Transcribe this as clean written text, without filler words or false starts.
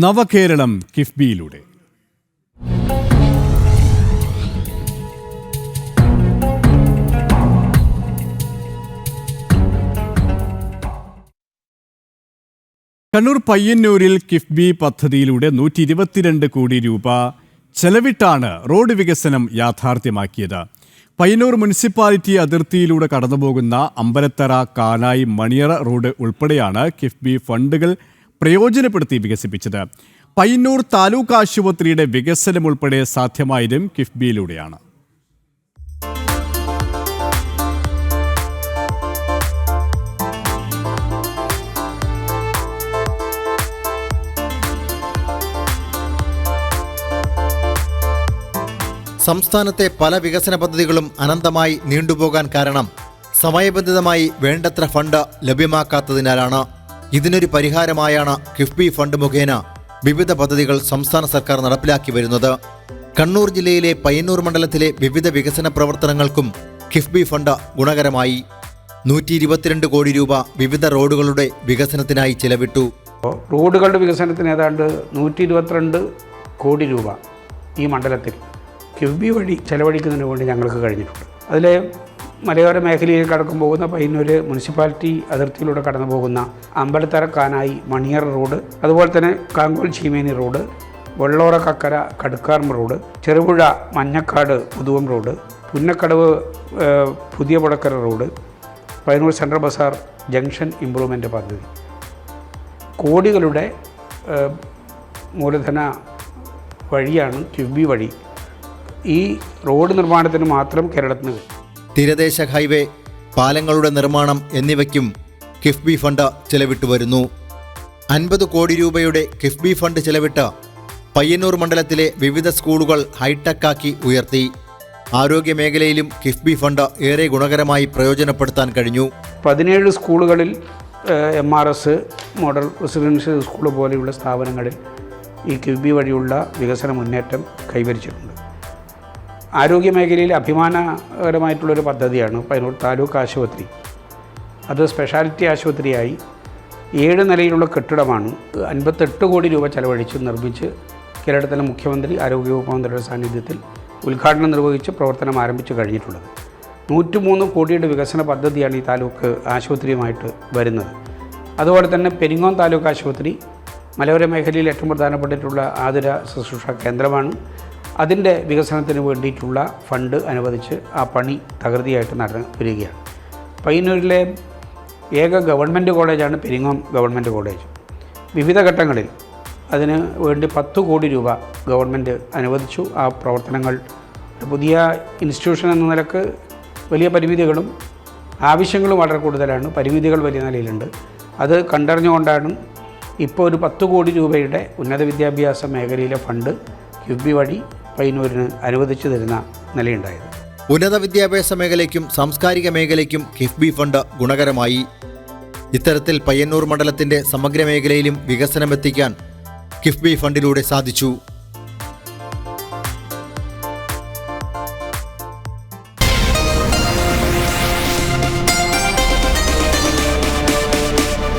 നവകേരളം കിഫ്ബിയിലൂടെ. കണ്ണൂർ പയ്യന്നൂരിൽ കിഫ്ബി പദ്ധതിയിലൂടെ 122 കോടി രൂപ ചെലവിട്ടാണ് റോഡ് വികസനം യാഥാർത്ഥ്യമാക്കിയത്. പയ്യന്നൂർ മുനിസിപ്പാലിറ്റി അതിർത്തിയിലൂടെ കടന്നുപോകുന്ന അമ്പലത്തറ, കാനായി, മണിയറ റോഡ് ഉൾപ്പെടെയാണ് കിഫ്ബി ഫണ്ടുകൾ പ്രയോജനപ്പെടുത്തി വികസിപ്പിച്ചത്. പയ്യന്നൂർ താലൂക്ക് ആശുപത്രിയുടെ വികസനം ഉൾപ്പെടെ സാധ്യമായതും കിഫ്ബിയിലൂടെയാണ്. സംസ്ഥാനത്തെ പല വികസന പദ്ധതികളും അനന്തമായി നീണ്ടുപോകാൻ കാരണം സമയബന്ധിതമായി വേണ്ടത്ര ഫണ്ട് ലഭ്യമാക്കാത്തതിനാലാണ്. ഇതിനൊരു പരിഹാരമായാണ് കിഫ്ബി ഫണ്ട് മുഖേന വിവിധ പദ്ധതികൾ സംസ്ഥാന സർക്കാർ നടപ്പിലാക്കി വരുന്നത്. കണ്ണൂർ ജില്ലയിലെ പയ്യന്നൂർ മണ്ഡലത്തിലെ വിവിധ വികസന പ്രവർത്തനങ്ങൾക്കും കിഫ്ബി ഫണ്ട് ഗുണകരമായി. 122 കോടി രൂപ വിവിധ റോഡുകളുടെ വികസനത്തിനായി ചിലവിട്ടു. റോഡുകളുടെ വികസനത്തിന് ഏതാണ്ട് 122 കോടി രൂപ ഈ മണ്ഡലത്തിൽ കിഫ്ബി വഴി ചെലവഴിക്കുന്നതിന് വേണ്ടി ഞങ്ങൾക്ക് കഴിഞ്ഞിട്ടുണ്ട്. അതിൽ മലയോര മേഖലയിൽ കടക്കും പോകുന്ന പയ്യന്നൂർ മുനിസിപ്പാലിറ്റി അതിർത്തിയിലൂടെ കടന്നു പോകുന്ന അമ്പലത്തറ, കാനായി, മണിയറ റോഡ്, അതുപോലെ തന്നെ Kankol Cheemeni road, Vellora Kakkara Kadukkarma road, Cherupuzha Manjakkad Puthuvam road, Punnakkadavu പുതിയ Puzhakkara road, Payyanur central bazaar junction improvement പദ്ധതി. കോടികളുടെ മൂലധന വഴിയാണ് കിഫ്ബി വഴി ഈ റോഡ് നിർമ്മാണത്തിന് മാത്രം കേരളത്തിന്. തീരദേശ ഹൈവേ, പാലങ്ങളുടെ നിർമ്മാണം എന്നിവയ്ക്കും കിഫ്ബി ഫണ്ട് ചെലവിട്ടു വരുന്നു. 50 കോടി രൂപയുടെ കിഫ്ബി ഫണ്ട് ചെലവിട്ട് പയ്യന്നൂർ മണ്ഡലത്തിലെ വിവിധ സ്കൂളുകൾ ഹൈടെക്കാക്കി ഉയർത്തി. ആരോഗ്യ മേഖലയിലും കിഫ്ബി ഫണ്ട് ഏറെ ഗുണകരമായി പ്രയോജനപ്പെടുത്താൻ കഴിഞ്ഞു. 17 സ്കൂളുകളിൽ MRS മോഡൽ റെസിഡൻഷ്യൽ സ്കൂൾ പോലെയുള്ള സ്ഥാപനങ്ങളിൽ ഈ കിഫ്ബി വഴിയുള്ള വികസന മുന്നേറ്റം കൈവരിച്ചിട്ടുണ്ട്. ആരോഗ്യ മേഖലയിൽ അഭിമാനകരമായിട്ടുള്ളൊരു പദ്ധതിയാണ് പയ്യന്നൂർ താലൂക്ക് ആശുപത്രി. അത് സ്പെഷ്യാലിറ്റി ആശുപത്രിയായി 7 നിലയിലുള്ള കെട്ടിടമാണ് 58 കോടി രൂപ ചെലവഴിച്ച് നിർമ്മിച്ച് കേരളത്തിലെ മുഖ്യമന്ത്രി, ആരോഗ്യവകുപ്പ് മന്ത്രിയുടെ സാന്നിധ്യത്തിൽ ഉദ്ഘാടനം നിർവഹിച്ച് പ്രവർത്തനം ആരംഭിച്ചു കഴിഞ്ഞിട്ടുള്ളത്. 103 കോടിയുടെ വികസന പദ്ധതിയാണ് ഈ താലൂക്ക് ആശുപത്രിയുമായിട്ട് വരുന്നത്. അതുപോലെ തന്നെ പെരിങ്ങോം താലൂക്ക് ആശുപത്രി മലയോര മേഖലയിൽ ഏറ്റവും പ്രധാനപ്പെട്ടിട്ടുള്ള ആതുര ശുശ്രൂഷ കേന്ദ്രമാണ്. അതിൻ്റെ വികസനത്തിന് വേണ്ടിയിട്ടുള്ള ഫണ്ട് അനുവദിച്ച് ആ പണി തകൃതിയായിട്ട് നടന്നു വരികയാണ്. പയ്യന്നൂരിലെ ഏക ഗവൺമെൻറ് കോളേജാണ് പെരിങ്ങോം ഗവൺമെൻറ് കോളേജ്. വിവിധ ഘട്ടങ്ങളിൽ അതിന് വേണ്ടി 10 കോടി രൂപ ഗവൺമെൻറ് അനുവദിച്ചു. ആ പ്രവർത്തനങ്ങൾ പുതിയ ഇൻസ്റ്റിറ്റ്യൂഷൻ എന്ന നിലക്ക് വലിയ പരിമിതികളും ആവശ്യങ്ങളും വളരെ കൂടുതലാണ്. പരിമിതികൾ വലിയ നിലയിലുണ്ട്. അത് കണ്ടറിഞ്ഞുകൊണ്ടാണ് ഇപ്പോൾ ഒരു 10 കോടി രൂപയുടെ ഉന്നത വിദ്യാഭ്യാസ മേഖലയിലെ ഫണ്ട് കിഫ്ബി വഴി പയ്യന്നൂരിന് അനുവദിച്ചു തരുന്ന നിലയുണ്ടായത്. ഉന്നത വിദ്യാഭ്യാസ മേഖലയ്ക്കും സാംസ്കാരിക മേഖലയ്ക്കും കിഫ്ബി ഫണ്ട് ഗുണകരമായി. ഇത്തരത്തിൽ പയ്യന്നൂർ മണ്ഡലത്തിന്റെ സമഗ്ര മേഖലയിലും വികസനമെത്തിക്കാൻ കിഫ്ബി ഫണ്ടിലൂടെ സാധിച്ചു.